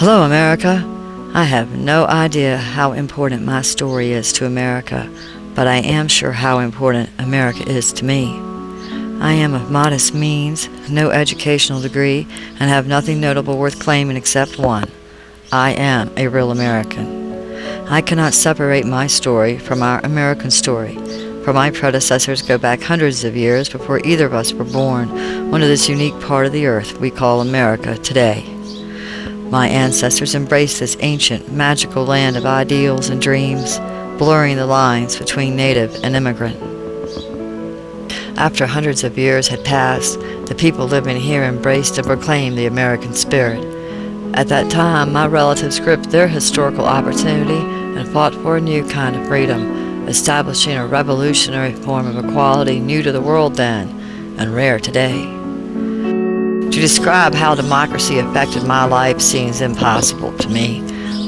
Hello, America. I have no idea how important my story is to America, but I am sure how important America is to me. I am of modest means, no educational degree, and have nothing notable worth claiming except one. I am a real American. I cannot separate my story from our American story, for my predecessors go back hundreds of years before either of us were born onto this unique part of the earth we call America today. My ancestors embraced this ancient, magical land of ideals and dreams, blurring the lines between native and immigrant. After hundreds of years had passed, the people living here embraced and proclaimed the American spirit. At that time, my relatives gripped their historical opportunity and fought for a new kind of freedom, establishing a revolutionary form of equality new to the world then and rare today. To describe how democracy affected my life seems impossible to me,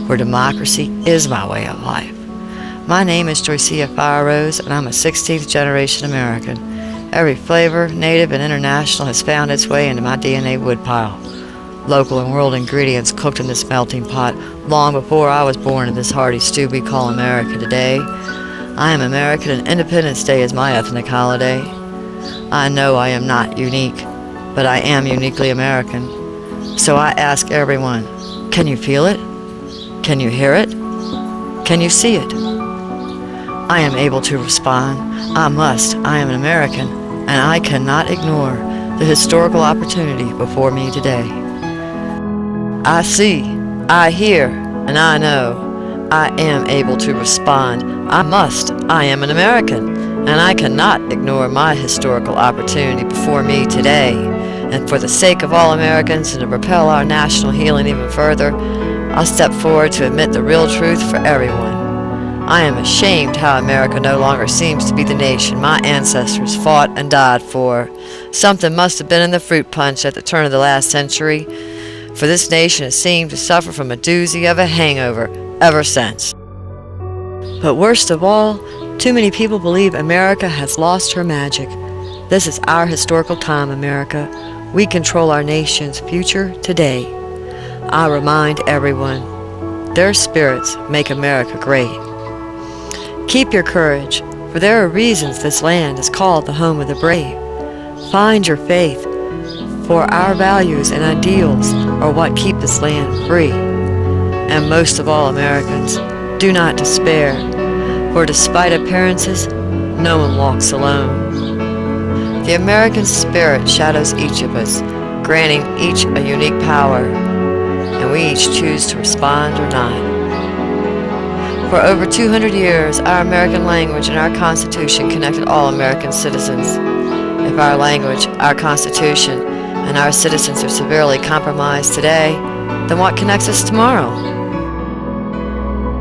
for democracy is my way of life. My name is Joycia Fireroze, and I'm a 16th generation American. Every flavor, native and international, has found its way into my DNA woodpile. Local and world ingredients cooked in this melting pot long before I was born in this hearty stew we call America today. I am American, and Independence Day is my ethnic holiday. I know I am not unique, but I am uniquely American. So I ask everyone, can you feel it? Can you hear it? Can you see it? I am able to respond. I am an American, and I cannot ignore the historical opportunity before me today. I see, I hear, and I know I am able to respond. I am an American, and I cannot ignore my historical opportunity before me today. And for the sake of all Americans and to propel our national healing even further, I'll step forward to admit the real truth for everyone. I am ashamed how America no longer seems to be the nation my ancestors fought and died for. Something must have been in the fruit punch at the turn of the last century, for this nation has seemed to suffer from a doozy of a hangover ever since. But worst of all, too many people believe America has lost her magic. This is our historical time, America. We control our nation's future today. I remind everyone, their spirits make America great. Keep your courage, for there are reasons this land is called the home of the brave. Find your faith, for our values and ideals are what keep this land free. And most of all, Americans, do not despair, for despite appearances, no one walks alone. The American spirit shadows each of us, granting each a unique power, and we each choose to respond or not. For over 200 years, our American language and our Constitution connected all American citizens. If our language, our Constitution, and our citizens are severely compromised today, then what connects us tomorrow?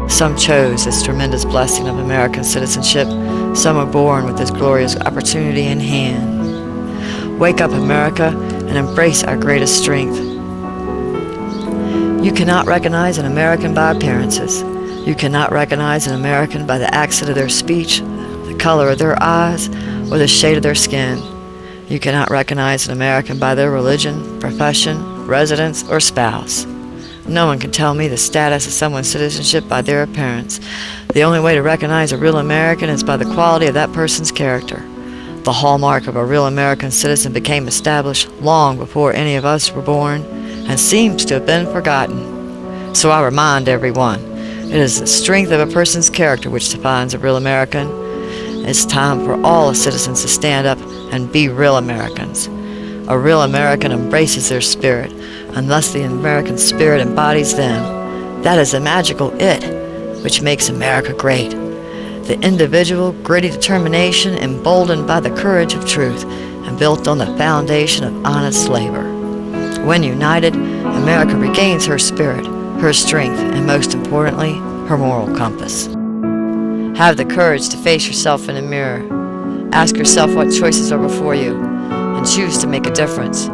Some chose this tremendous blessing of American citizenship. Some were born with this glorious opportunity in hand. Wake up, America, and embrace our greatest strength. You cannot recognize an American by appearances. You cannot recognize an American by the accent of their speech, the color of their eyes, or the shade of their skin. You cannot recognize an American by their religion, profession, residence, or spouse. No one can tell me the status of someone's citizenship by their appearance. The only way to recognize a real American is by the quality of that person's character. The hallmark of a real American citizen became established long before any of us were born and seems to have been forgotten. So I remind everyone, it is the strength of a person's character which defines a real American. It's time for all citizens to stand up and be real Americans. A real American embraces their spirit, unless the American spirit embodies them. That is the magical it, which makes America great. The individual, gritty determination emboldened by the courage of truth and built on the foundation of honest labor. When united, America regains her spirit, her strength, and most importantly, her moral compass. Have the courage to face yourself in the mirror. Ask yourself what choices are before you, and choose to make a difference.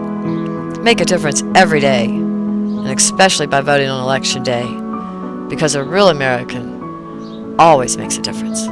Make a difference every day, and especially by voting on Election Day, because a real American always makes a difference.